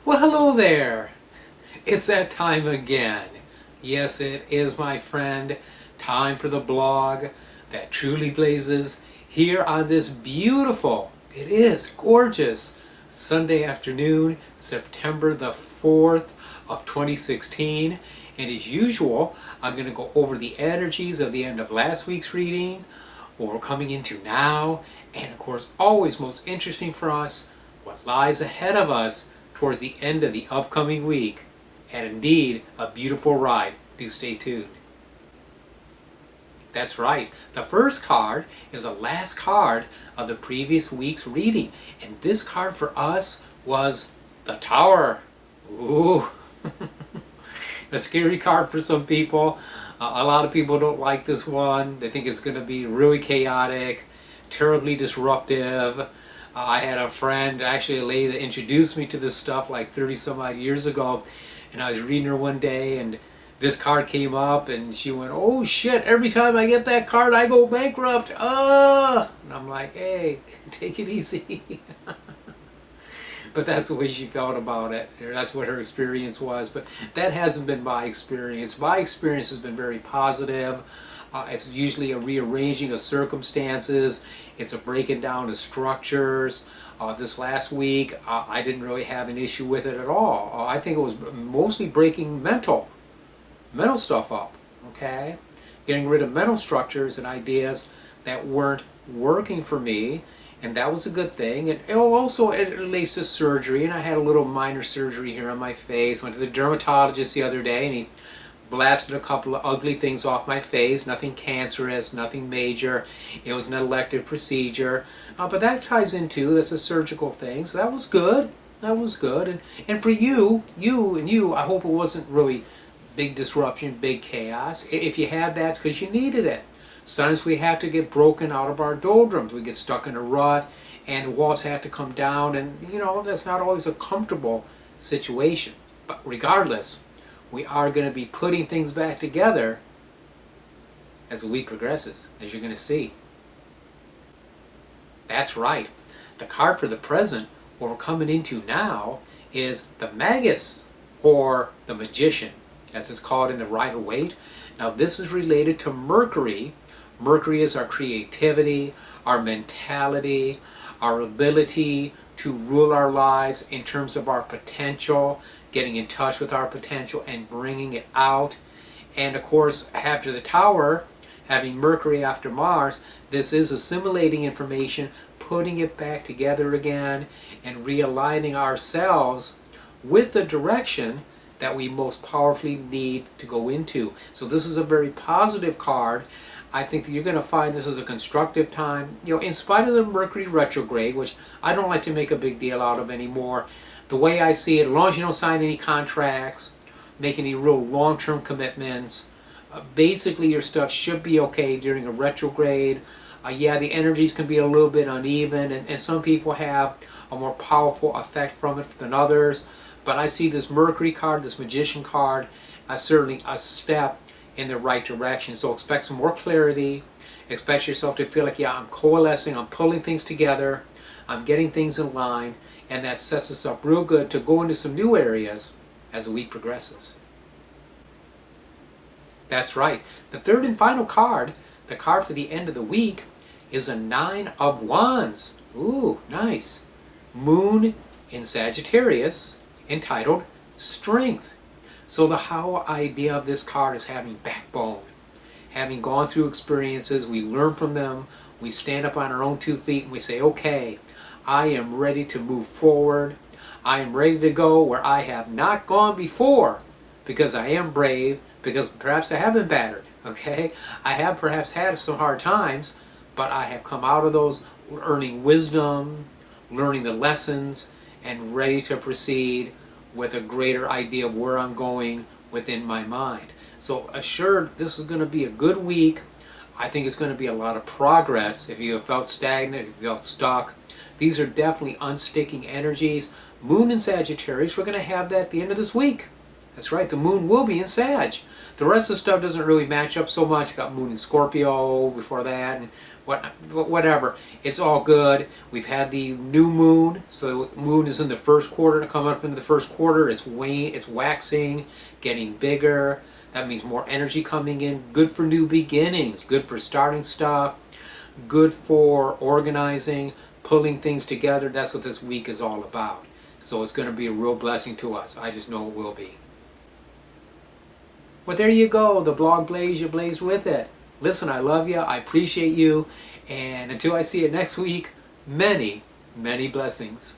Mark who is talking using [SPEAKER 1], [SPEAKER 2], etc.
[SPEAKER 1] Well, hello there. It's that time again. Yes, it is, my friend. Time for the blog that truly blazes here on this beautiful, it is gorgeous, Sunday afternoon, September the 4th of 2016. And as usual, I'm going to go over the energies of the end of last week's reading, what we're coming into now, and of course, always most interesting for us, what lies ahead of us towards the end of the upcoming week. And indeed, a beautiful ride. Do stay tuned. That's right. The first card is the last card of the previous week's reading. And this card for us was the Tower. Ooh. A scary card for some people. A lot of people don't like this one. They think it's going to be really chaotic, terribly disruptive. I had a friend, actually a lady that introduced me to this stuff like 30 some odd years ago, and I was reading her one day and this card came up and she went, "Oh shit, every time I get that card I go bankrupt." And I'm like, hey, take it easy. But that's the way she felt about it. That's what her experience was. But that hasn't been my experience. My experience has been very positive. It's usually a rearranging of circumstances. It's a breaking down of structures. This last week, I didn't really have an issue with it at all. I think it was mostly breaking mental stuff up. Okay, getting rid of mental structures and ideas that weren't working for me. And that was a good thing. And also it relates to surgery. And I had a little minor surgery here on my face. Went to the dermatologist the other day and he blasted a couple of ugly things off my face. Nothing cancerous, nothing major. It was an elective procedure. But that ties into, that's a surgical thing. So that was good. That was good. And for you, I hope it wasn't really big disruption, big chaos. If you had that, it's because you needed it. Sometimes we have to get broken out of our doldrums. We get stuck in a rut and walls have to come down, and that's not always a comfortable situation. But regardless, we are going to be putting things back together as the week progresses, as you're going to see. That's right. The card for the present, what we're coming into now, is the Magus, or the Magician, as it's called in the Rider-Waite. Now this is related to Mercury. Mercury is our creativity, our mentality, our ability to rule our lives in terms of our potential, getting in touch with our potential and bringing it out. And of course, after the Tower, having Mercury after Mars, this is assimilating information, putting it back together again, and realigning ourselves with the direction that we most powerfully need to go into. So this is a very positive card. I think that you're going to find this is a constructive time. In spite of the Mercury retrograde, which I don't like to make a big deal out of anymore, the way I see it, as long as you don't sign any contracts, make any real long-term commitments, basically your stuff should be okay during a retrograde. Yeah, the energies can be a little bit uneven, and some people have a more powerful effect from it than others. But I see this Mercury card, this Magician card, as certainly a step in the right direction. So expect some more clarity. Expect yourself to feel like, yeah, I'm coalescing, I'm pulling things together, I'm getting things in line, and that sets us up real good to go into some new areas as the week progresses. That's right. The third and final card, the card for the end of the week, is a Nine of Wands. Ooh, nice. Moon in Sagittarius, entitled Strength. So the whole idea of this card is having backbone. Having gone through experiences, we learn from them, we stand up on our own 2 feet and we say, okay, I am ready to move forward. I am ready to go where I have not gone before, because I am brave, because perhaps I have been battered, okay? I have perhaps had some hard times, but I have come out of those earning wisdom, learning the lessons, and ready to proceed with a greater idea of where I'm going within my mind. So assured, this is going to be a good week. I think it's going to be a lot of progress. If you have felt stagnant, if you felt stuck, these are definitely unsticking energies. Moon in Sagittarius, we're going to have that at the end of this week. That's right, the moon will be in Sag. The rest of the stuff doesn't really match up so much. Got Moon and Scorpio before that, and whatever. It's all good. We've had the new moon, so moon is in the first quarter. To come up into the first quarter, it's waxing, getting bigger. That means more energy coming in. Good for new beginnings. Good for starting stuff. Good for organizing, pulling things together. That's what this week is all about. So it's going to be a real blessing to us. I just know it will be. Well, there you go. The blog blaze, you blaze with it. Listen, I love you. I appreciate you. And until I see you next week, many, many blessings.